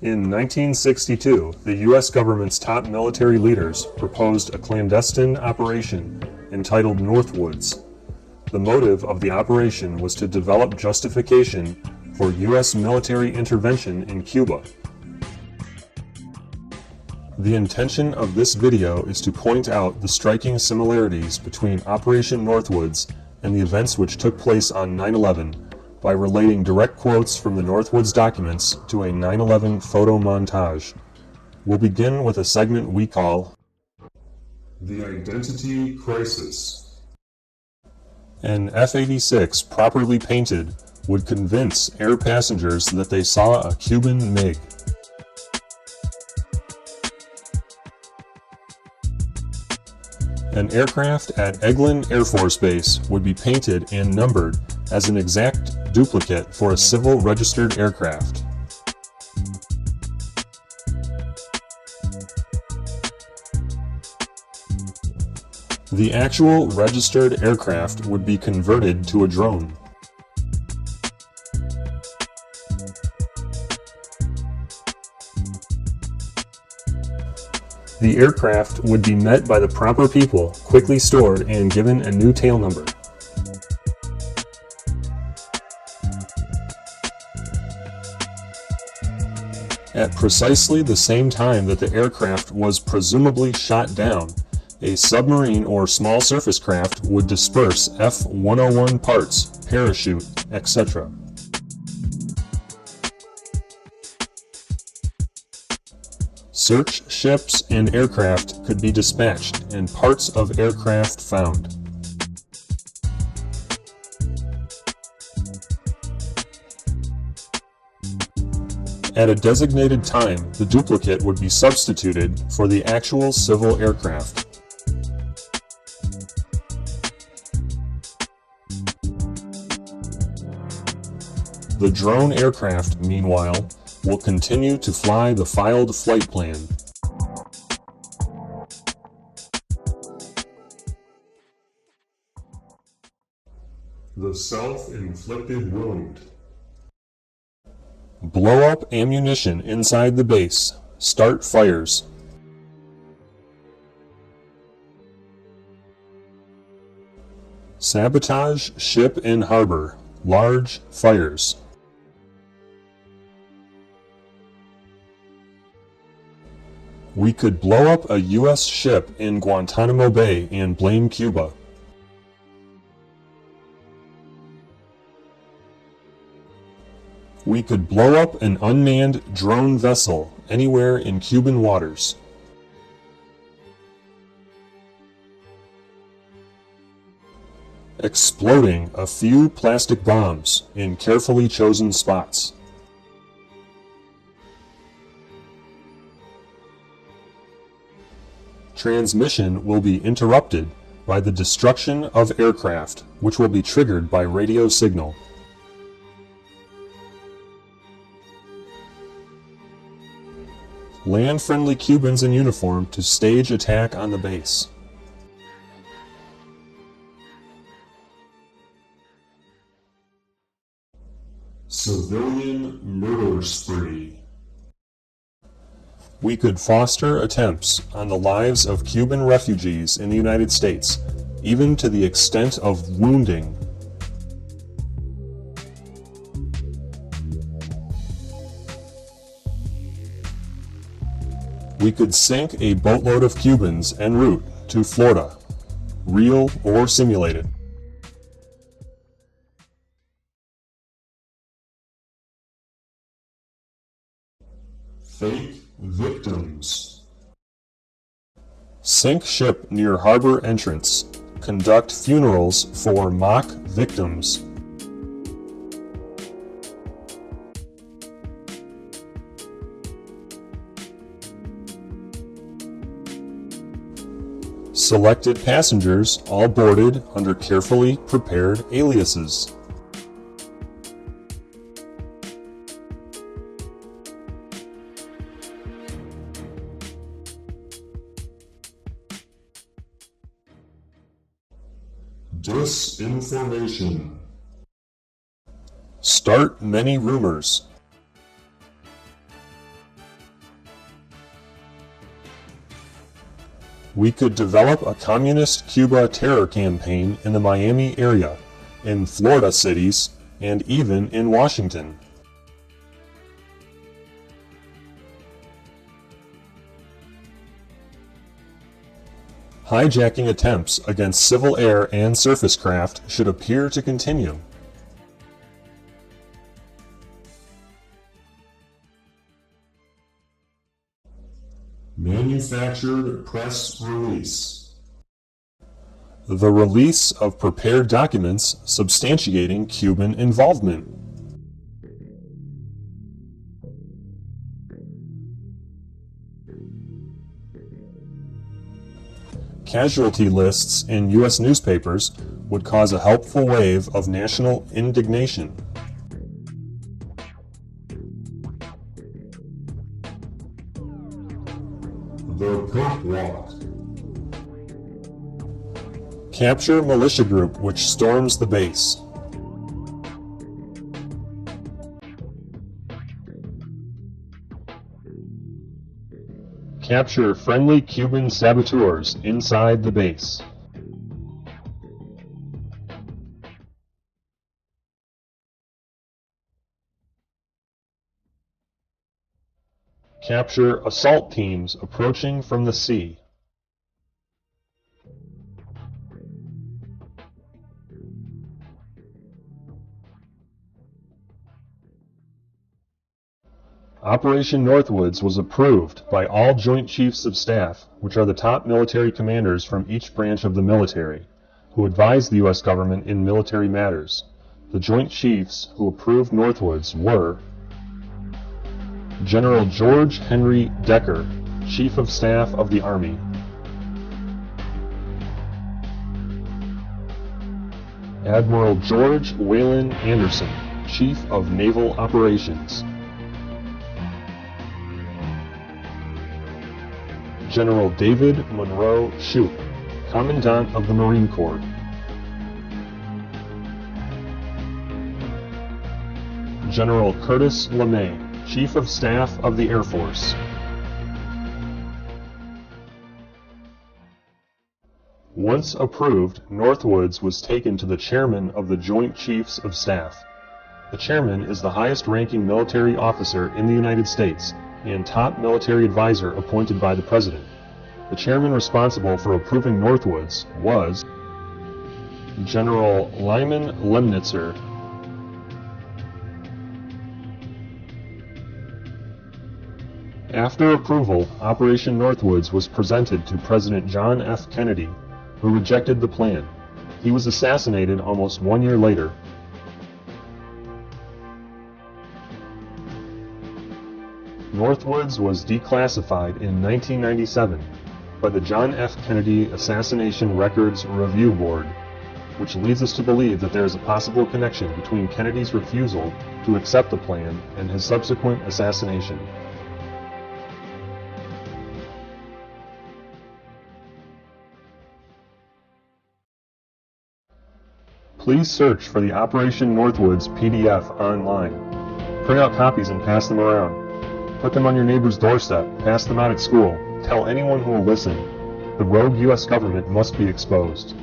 In 1962, the U.S. government's top military leaders proposed a clandestine operation entitled Northwoods. The motive of the operation was to develop justification for U.S. military intervention in Cuba. The intention of this video is to point out the striking similarities between Operation Northwoods and the events which took place on 9/11 by relating direct quotes from the Northwoods documents to a 9/11 photo montage. We'll begin with a segment we call The Identity Crisis. An F-86 properly painted would convince air passengers that they saw a Cuban MiG. An aircraft at Eglin Air Force Base would be painted and numbered as an exact duplicate for a civil registered aircraft. The actual registered aircraft would be converted to a drone. The aircraft would be met by the proper people, quickly stored and given a new tail number. At precisely the same time that the aircraft was presumably shot down, a submarine or small surface craft would disperse F-101 parts, parachute, etc. Search ships and aircraft could be dispatched and parts of aircraft found. At a designated time, the duplicate would be substituted for the actual civil aircraft. The drone aircraft, meanwhile, will continue to fly the filed flight plan. The self-inflicted wound. Blow up ammunition inside the base. Start fires. Sabotage ship in harbor. Large fires. We could blow up a U.S. ship in Guantanamo Bay and blame Cuba. We could blow up an unmanned drone vessel anywhere in Cuban waters. Exploding a few plastic bombs in carefully chosen spots. Transmission will be interrupted by the destruction of aircraft, which will be triggered by radio signal. Land friendly Cubans in uniform to stage attack on the base. Civilian murder spree. We could foster attempts on the lives of Cuban refugees in the United States, even to the extent of wounding. We could sink a boatload of Cubans en route to Florida, real or simulated. Fake victims. Sink ship near harbor entrance. Conduct funerals for mock victims. Selected passengers all boarded under carefully prepared aliases. Disinformation. Start many rumors. We could develop a communist Cuba terror campaign in the Miami area, in Florida cities, and even in Washington. Hijacking attempts against civil air and surface craft should appear to continue. Manufactured press release. The release of prepared documents substantiating Cuban involvement. Casualty lists in U.S. newspapers would cause a helpful wave of national indignation. The Perp Walk. Capture militia group which storms the base. Capture friendly Cuban saboteurs inside the base. Capture assault teams approaching from the sea. Operation Northwoods was approved by all Joint Chiefs of Staff, which are the top military commanders from each branch of the military, who advise the U.S. government in military matters. The Joint Chiefs who approved Northwoods were General George Henry Decker, Chief of Staff of the Army; Admiral George Wayland Anderson, Chief of Naval Operations; General David Monroe Shoup, Commandant of the Marine Corps; General Curtis LeMay, Chief of Staff of the Air Force. Once approved, Northwoods was taken to the Chairman of the Joint Chiefs of Staff. The Chairman is the highest-ranking military officer in the United States and top military advisor appointed by the President. The Chairman responsible for approving Northwoods was General Lyman Lemnitzer. After approval, Operation Northwoods was presented to President John F. Kennedy, who rejected the plan. He was assassinated almost 1 year later. Northwoods was declassified in 1997 by the John F. Kennedy Assassination Records Review Board, which leads us to believe that there is a possible connection between Kennedy's refusal to accept the plan and his subsequent assassination. Please search for the Operation Northwoods PDF online. Print out copies and pass them around. Put them on your neighbor's doorstep, pass them out at school. Tell anyone who will listen. The rogue U.S. government must be exposed.